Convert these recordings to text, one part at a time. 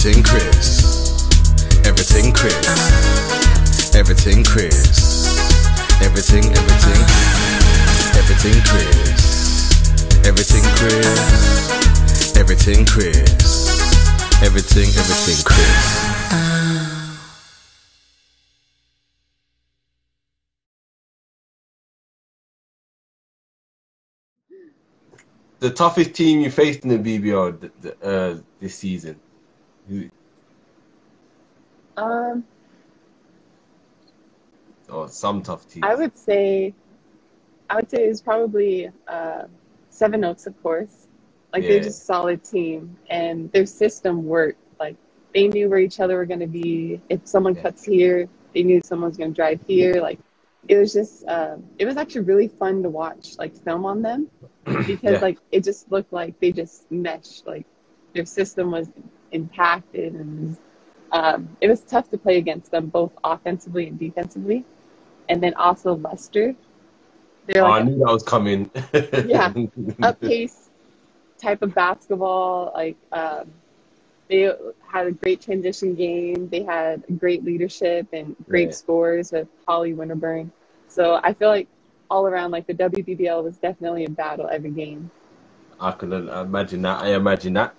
Everything Chris. Everything Chris. Everything Chris. Everything, everything. Everything Chris. Everything Chris. Everything Chris. Everything, everything Chris. The toughest team you faced in the BBL this season? Who? Or some tough teams? I would say it's probably Seven Oaks, of course. Like, they're just a solid team, and their system worked. Like, they knew where each other were going to be. If someone cuts here, they knew someone's going to drive here. Like, it was just, it was actually really fun to watch, like, film on them, because like, it just looked like they just meshed. Like, their system was impacted, and it was tough to play against them, both offensively and defensively. And then also Leicester. They're like, I knew that was coming. Yeah, up pace type of basketball. Like, they had a great transition game. They had great leadership and great scores with Holly Winterburn. So I feel like all around, like, the WBBL was definitely a battle every game. I can imagine that. I imagine that.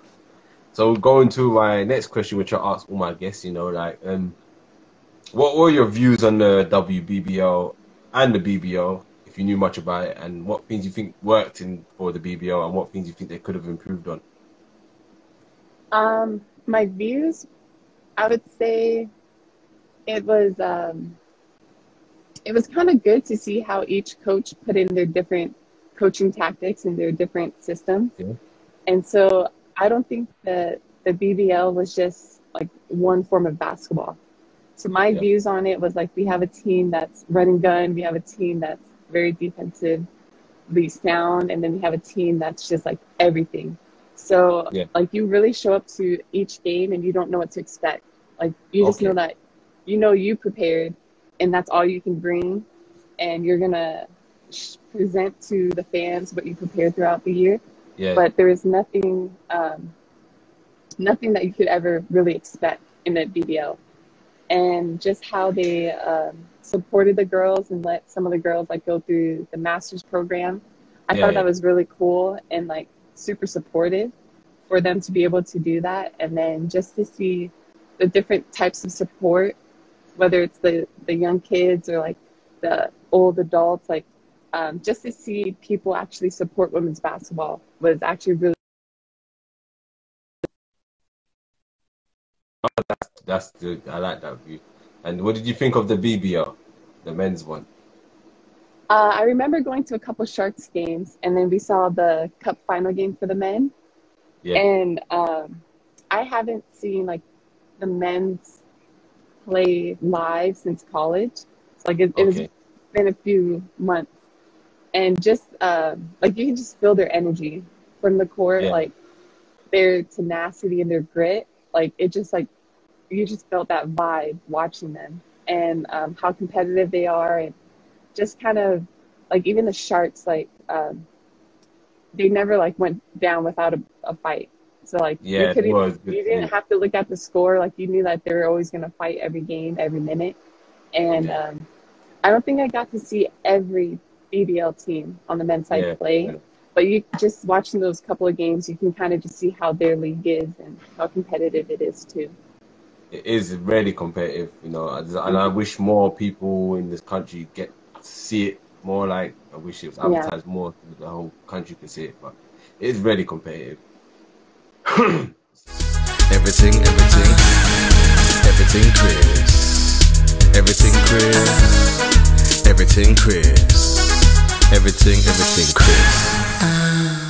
So going to my next question, which I ask all my guests, you know, like, what were your views on the WBBL and the BBL, if you knew much about it, and what things you think worked for the BBL and what things you think they could have improved on? My views, I would say it was kind of good to see how each coach put in their different coaching tactics and their different systems. Yeah. And so I don't think that the BBL was just like one form of basketball. So my views on it was like, we have a team that's run and gun, we have a team that's very defensively sound, and then we have a team that's just like everything. So like, you really show up to each game and you don't know what to expect. Like, you just know that you prepared, and that's all you can bring, and you're gonna present to the fans what you prepared throughout the year. But there is nothing that you could ever really expect in the BBL. And just how they supported the girls and let some of the girls like go through the master's program. I thought that was really cool and like super supportive for them to be able to do that. And then just to see the different types of support, whether it's the young kids or like the old adults, like just to see people actually support women's basketball was actually really. That's good. I like that view. And what did you think of the BBL, the men's one? I remember going to a couple Sharks games, and then we saw the Cup final game for the men. And I haven't seen like the men's play live since college. So, like, it's been a few months, and just like, you can just feel their energy from the court, like their tenacity and their grit. Like, it just like, you just felt that vibe watching them, and how competitive they are, and just kind of like, even the Sharks, like they never like went down without a fight. So like, you didn't have to look at the score. Like, you knew that they were always going to fight every game, every minute. And I don't think I got to see every BBL team on the men's side play, but you just watching those couple of games, you can kind of just see how their league is and how competitive it is too. It is really competitive, you know, and I wish more people in this country get to see it more. Like, I wish it was advertised more so that the whole country could see it, but it is really competitive. Everything Chris. Everything Chris. Everything Chris. Everything Chris.